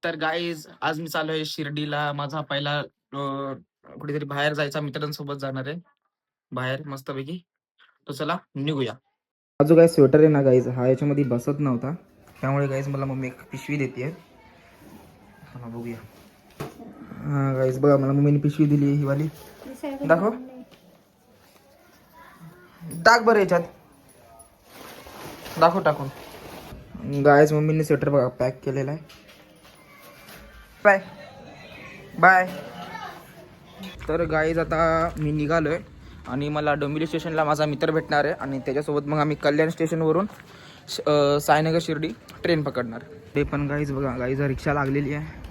तर गाईज आज मी चालू आहे शिर्डीला. माझा पहिला कुठेतरी बाहेर जायचा, मित्रांसोबत जाणार आहे बाहेर मस्तपैकी. तो चला निघूया. हा जो काय स्वेटर आहे ना गाईज, हा याच्यामध्ये बसत नव्हता, त्यामुळे गाईज मला मम्मी एक पिशवी देते. बघूया. हा गाईज बघा, मला मम्मीने पिशवी दिली ही वाली. दाखव, टाक बरं याच्यात, दाखव टाकून. गाईज मम्मीने स्वेटर बघा पॅक केलेला आहे. Bye bye. तर गाईज आता मी निघालोय आणि मला डोंबिवली स्टेशनला माझा मित्र भेटणार आहे आणि त्याच्यासोबत मग आम्ही कल्याण स्टेशनवरून साईनगर शिर्डी ट्रेन पकडणार. ते पण गाईज बघा, गाईज रिक्षा लागलेली आहे.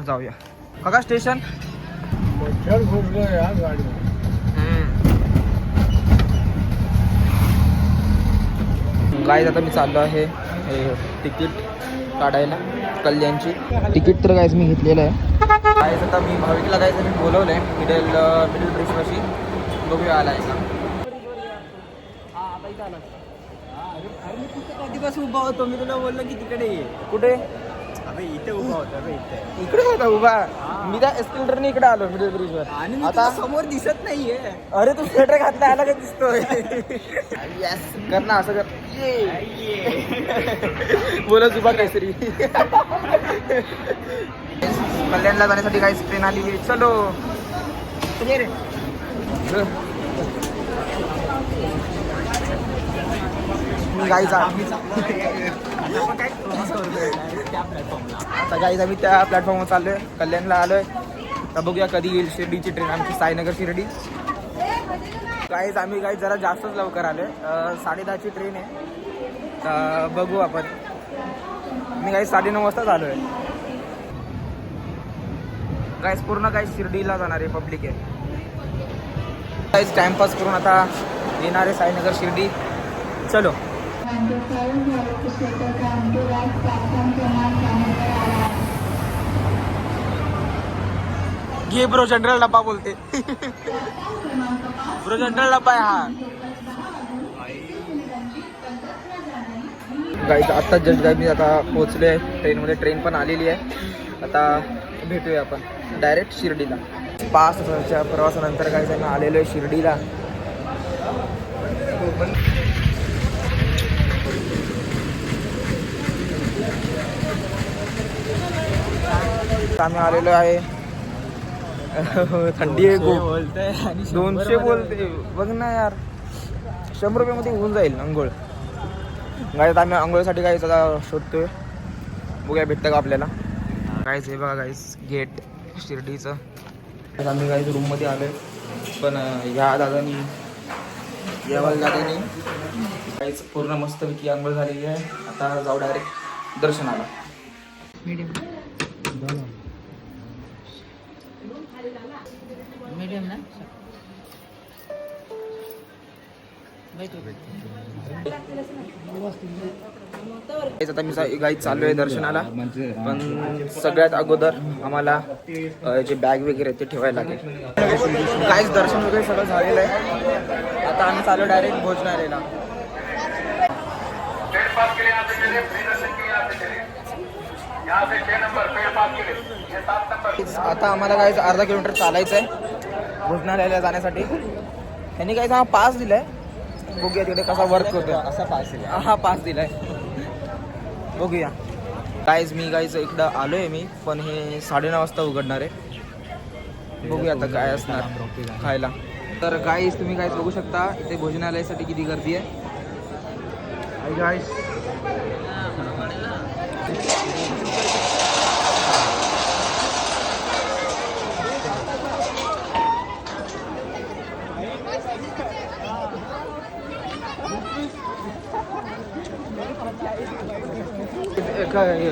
जाऊया काका स्टेशन. गाईज आता मी चाललो आहे तिकीट काढायला कल्याणची. तिकीट तर गाईज मी घेतलेलं आहे. गाईज आता मी भाविकला जायचं मी बोलवलं आहे मिडल ब्रिजपाशी. बघूया आला आहे का. कधीपासून उभा होतो मी, तुला बोललो की तिकडे ये. कुठे? अबे इथे उभा होता रे, इथे. इकडे होता उभा. मी त्या एस्केलेटरने इकडे आलो मिडल ब्रिजवर. आणि आता समोर दिसत नाहीये. अरे तू स्वेटर घातला आला का दिसतोय. यस कर ना असं कर. बोलत उभा काहीतरी. कल्याणला जाण्यासाठी काही ट्रेन आली. चलो ये रे. गाईज आता गाईज आम्ही त्या प्लॅटफॉर्मवर चाललोय, कल्याणला आलोय. तर बघूया कधी येईल शिर्डीची ट्रेन आमची, साईनगर शिर्डी. गाईज आम्ही गाईज जरा जास्तच लवकर आलोय. 10:30ची ट्रेन आहे. तर बघू आपण. मी गाईज 9:30 वाजताच आलोय. गाईज पूर्ण गाईज शिर्डीला जाणार आहे, पब्लिक आहे. गाईज टाइमपास करून आता येणार आहे साईनगर शिर्डी. चलो ये ब्रो, जनरल डब्बा बोलते. ब्रो जनरल डब्बा आहे हा. गाईज आता जस्ट गाई मी आता पोहोचले आहे ट्रेनमध्ये. ट्रेन पण आलेली आहे. आता भेटूया आपण डायरेक्ट शिर्डीला. 5 तासाच्या प्रवासानंतर गाईज आम्ही आलेलो आहे शिर्डीला. आम्ही आलेलो आहे. थंडी आहे खूप. 200 बोलते बघ ना यार. 100 रुपयामध्ये होऊन जाईल आंघोळ. गाईज आम्ही आंघोळीसाठी गाईज आता शोधतोय, बघूया भेटतं का आपल्याला. गाईज हे बघा गाईज गेट शिर्डीचं. आम्ही गाईज रूममध्ये आलो आहे, पण ह्या दादानी यावाला दादानी गाईज पूर्ण मस्तपैकी आंघोळ झालेली आहे. आता जाऊ डायरेक्ट दर्शनाला. मीडियम ना. आता मी गाईज चालू आहे दर्शनाला, पण सगळ्यात अगोदर आम्हाला जे बॅग वगैरे ते ठेवायला लागेल. गाईज दर्शन वगैरे सगळं झालेलं आहे. आता आम्ही चालू डायरेक्ट भोजनालयाला. आता आम्हाला काय अर्धा किलोमीटर चालायचं आहे भोजनालयाला जाण्यासाठी. त्यांनी काही हा पास दिलाय, बघूया तिकडे कसा वर्क होतो. असा पास दिला, हा पास दिलाय, बघूया. गाईज मी गाईज इकडं आलोय मी, पण हे 9:30 वाजता उघडणार आहे. बघूया आता काय असणार खायला. तर गाईज तुम्ही गाईज बघू शकता इथे भोजनालयासाठी किती गर्दी आहे. गाईज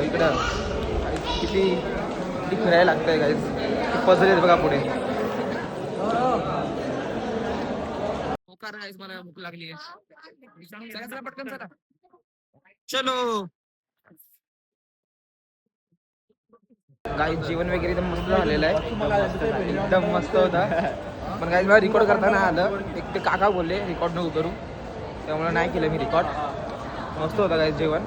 इकडं किती फिरायला लागतंय गाईज. पजल आहेत बघा पुढे. मला भूक लागली आहे. पटकन चला. चलो गाईज जेवण वगैरे एकदम मस्त झालेलं आहे, एकदम मस्त होता. पण गाईज मला रेकॉर्ड करताना आलं, एक ते काका बोलले रेकॉर्ड नको करू, त्यामुळे नाही केलं मी रेकॉर्ड. मस्त होता गाईज जेवण.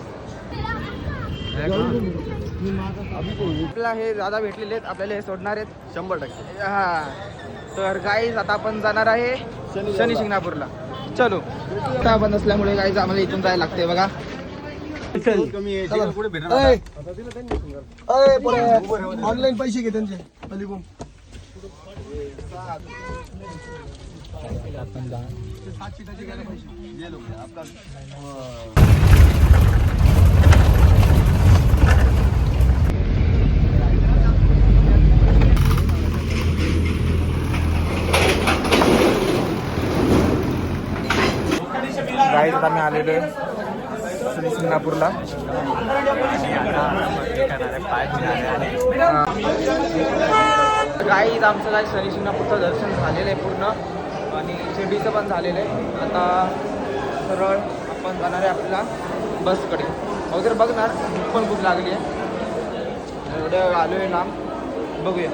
आपल्याला हे दादा भेटलेले आहेत, आपल्याला हे सोडणार आहेत 100%. हा. तर गाईज आता आपण जाणार आहे शनी शिंगणापूरला. चलो. आता बंद असल्यामुळे गाईज आम्हाला इथून जायला लागते बघा. ऑनलाईन पैसे घे त्यांचे अलिबम. गाईज आता मी आलेलो आहे शनी शिंगणापूरला. गाईज आमचं काय शनी शिंगणापूरचं दर्शन झालेलं आहे पूर्ण आणि शिर्डीचं पण झालेलं आहे. आता सरळ आपण जाणार आहे आपल्या बसकडे. वगैरे बघणार भूक पण खूप लागली आहे. एवढं आलो आहे लांब, बघूया.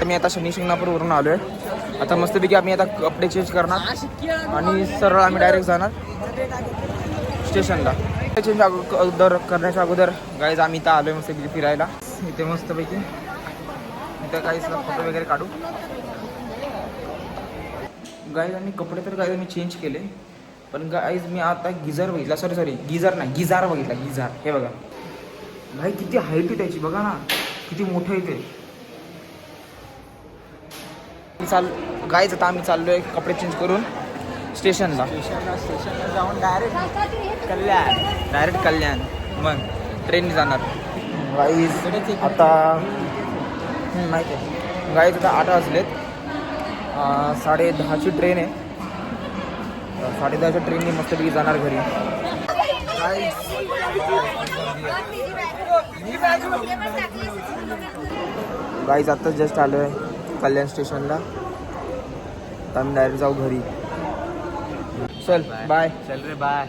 मी आता शनी शिंगणापूरवरून आलो आहे. आता मस्तपैकी आम्ही आता कपडे चेंज करणार आणि सरळ आम्ही डायरेक्ट जाणार स्टेशनला. चेंज अगोदर करण्याच्या अगोदर गाईज आम्ही इथं आलो आहे मस्तपैकी फिरायला. इथे मस्तपैकी इथं काही फोटो वगैरे काढू. गाईज आम्ही कपडे तर गाईज आम्ही चेंज केले, पण गाईज मी आता गिझर बघितला. सॉरी गिझर नाही, गिजार बघितला. गिझार हे बघा भाई, किती हाईट आहे त्याची बघा ना, किती मोठं आहे ते. गाईज आता आम्ही चाललोय कपडे चेंज करून स्टेशनला जाऊन डायरेक्ट कल्याण. मग ट्रेनने जाणार गाईज. आता माहिती आहे गाईज आता 8 वाजलेत. 10:30ची ट्रेन आहे. 10:30च्या ट्रेनने मस्तपैकी जाणार घरी. गाईज आता जस्ट आलो आहे कल्याण स्टेशनला. आता आम्ही डायरेक्ट जाऊ घरी. चल बाय. चल रे बाय.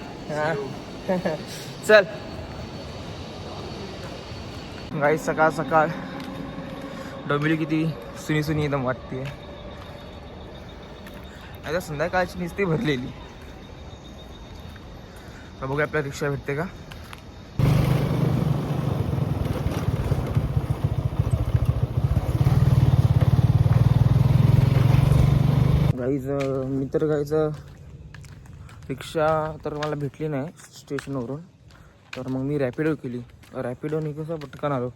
चल गाईज. सकाळ सकाळ डोंबिवली किती सुनी सुनी एकदम वाटते. आता संध्याकाळची नुसती भरलेली. बघूया आपल्याला रिक्षा भेटते का. गाईज मी तर गाईचं रिक्षा तर मला भेटली नाही स्टेशनवरून, तर मग मी रॅपिडो केली. रॅपिडोने कसं पटकन आलो.